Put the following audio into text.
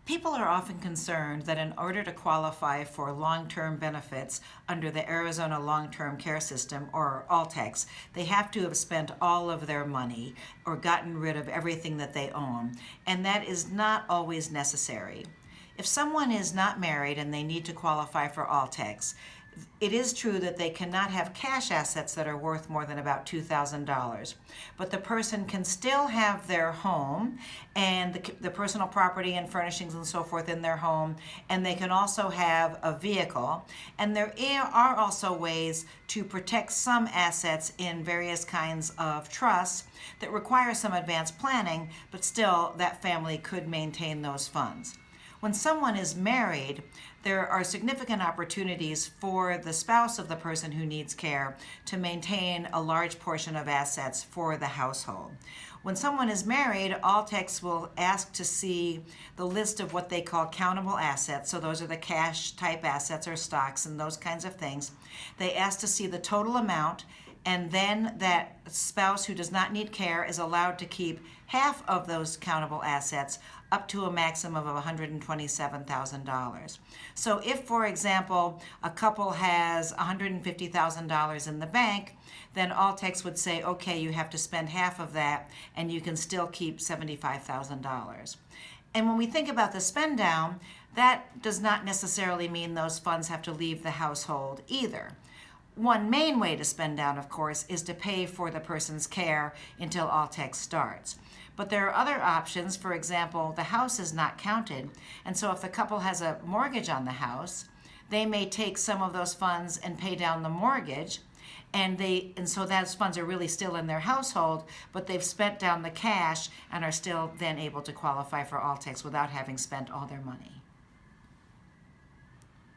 People are often concerned that in order to qualify for long-term benefits under the Arizona Long-Term Care System, or ALTCS, they have to have spent all of their money or gotten rid of everything that they own, and that is not always necessary. If someone is not married and they need to qualify for ALTCS, it is true that they cannot have cash assets that are worth more than about $2,000, but the person can still have their home and the personal property and furnishings and so forth in their home, and they can also have a vehicle. And there are also ways to protect some assets in various kinds of trusts that require some advanced planning, but still that family could maintain those funds. When someone is married, there are significant opportunities for the spouse of the person who needs care to maintain a large portion of assets for the household. When someone is married, ALTCS will ask to see the list of what they call countable assets. So those are the cash type assets or stocks and those kinds of things. They ask to see the total amount, and then that spouse who does not need care is allowed to keep half of those countable assets up to a maximum of $127,000. So if, for example, a couple has $150,000 in the bank, then ALTCS would say, okay, you have to spend half of that and you can still keep $75,000. And when we think about the spend down, that does not necessarily mean those funds have to leave the household either. One main way to spend down, of course, is to pay for the person's care until ALTCS starts. But there are other options. For example, the house is not counted, and so if the couple has a mortgage on the house, they may take some of those funds and pay down the mortgage, and so those funds are really still in their household, but they've spent down the cash and are still then able to qualify for ALTCS without having spent all their money.